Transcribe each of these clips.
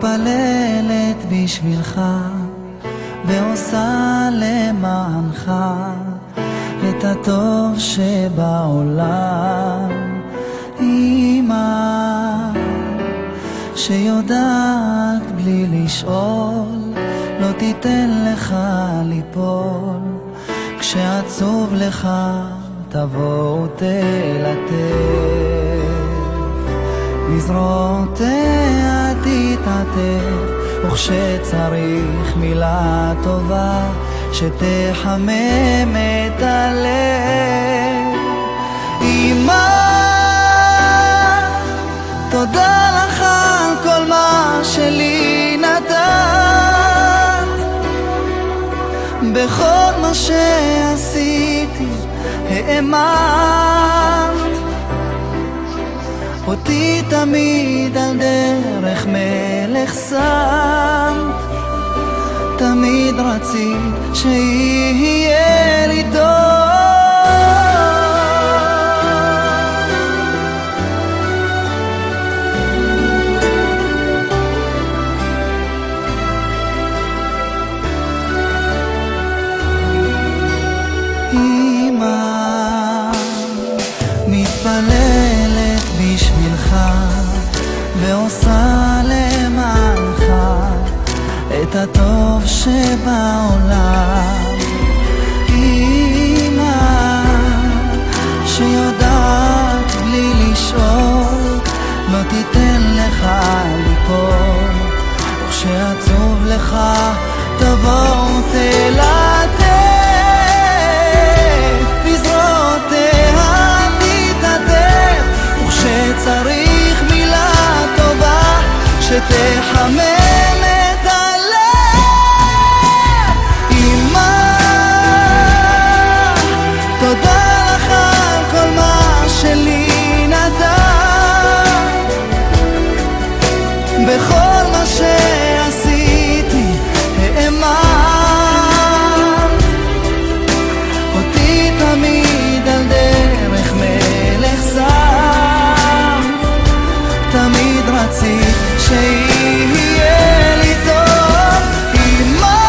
מתפללת בשבילך ועושה למענך את הטוב שבעולם. אמא שיודעת בלי לשאול, לא תיתן לך ליפול, כשעצוב לך תבוא ותלטף, בזרועותיה תתעטף, וכשצריך מילה טובה שתחמם את הלב. אמא, תודה לך על כל מה שלי נתת, בכל מה שעשיתי האמנת, אותי תמיד על דרך מלך שמת, תמיד רצית שיהיה לי טוב. אמא מתפללת בשבילך ועושה למענך את הטוב שבעולם. אמא שיודעת בלי לשאול, לא תיתן לך ליפול, וכשעצוב לך תבוא ותלטף, בזרועותיה תתעטף, וכשצריך מילה טובה שתחמם את הלב. אמא, תודה לך על כל מה שלי נתת, בכל מה שעשיתי האמנת, אותי תמיד על דרך מלך שמת, תמיד רצית שיהיה לי טוב. אמא,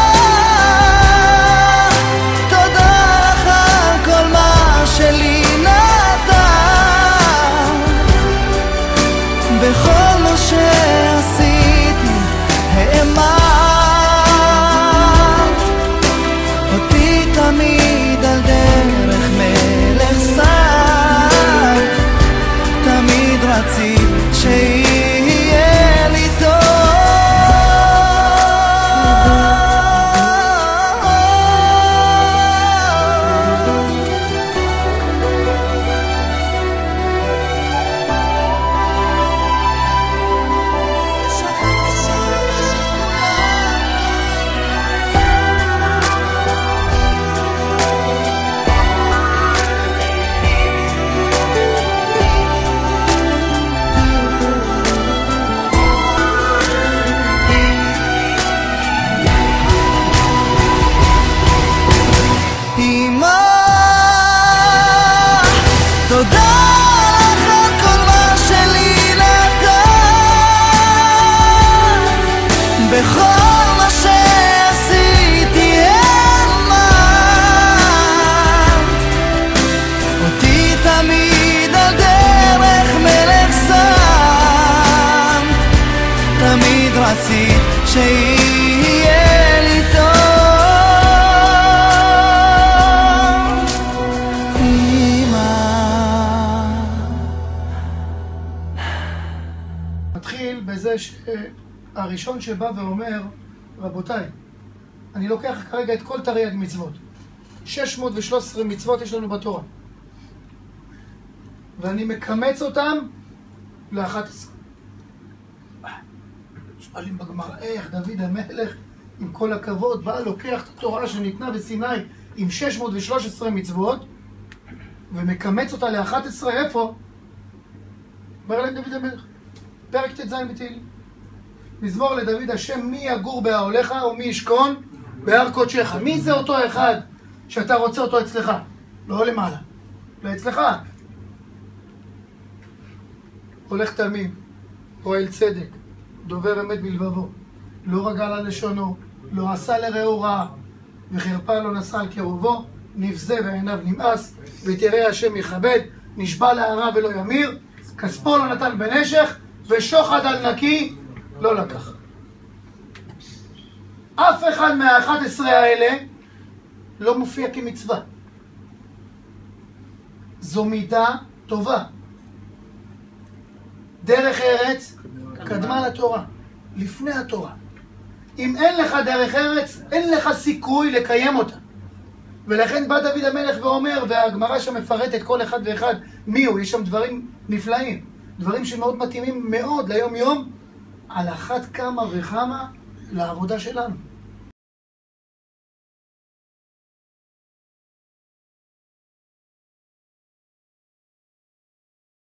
תודה לך על כל מה שלי נתת, בכל מה שעשיתי האמנת, אותי תמיד על דרך מלך שמת, תמיד רצית שיהיה לי טוב. תודה לך על כל מה שלי נתת, בכל מה שעשיתי האמנת, אותי תמיד על דרך מלך שמת, תמיד רצית שיהיה לי טוב. מתחיל בזה שהראשון שבא ואומר, רבותיי, אני לוקח כרגע את כל תרי"ג מצוות, 613 מצוות יש לנו בתורה, ואני מקמץ אותם ל-11. שואלים בגמרא, איך דוד המלך עם כל הכבוד בא לוקח את התורה שניתנה בסיני עם 613 מצוות ומקמץ אותה ל-11? איפה? אומר להם דוד המלך, פרק ט"ז בתהילים, מזמור לדוד, השם מי יגור באוהליך ומי ישכון בהר קודשך. מי זה אותו אחד שאתה רוצה אותו אצלך? לא למעלה, לא אצלך. הולך תמים, פועל צדק, דובר אמת בלבבו, לא רגל על לשונו, לא עשה לרעהו רעה, וחרפה לא נשא על קרובו, נבזה בעיניו נמאס, ותראה השם יכבד, נשבע להרע ולא ימיר, כספו לא נתן בנשך, ושוחד על נקי לא לקח. אף אחד מה-11 האלה לא מופיע כמצווה. זו מידה טובה. דרך ארץ קדמה לתורה, לפני התורה. אם אין לך דרך ארץ, אין לך סיכוי לקיים אותה. ולכן בא דוד המלך ואומר, והגמרא שמפרטת כל אחד ואחד מי הוא, יש שם דברים נפלאים, דברים שמאוד מתאימים מאוד ליום יום, על אחת כמה וכמה לעבודה שלנו.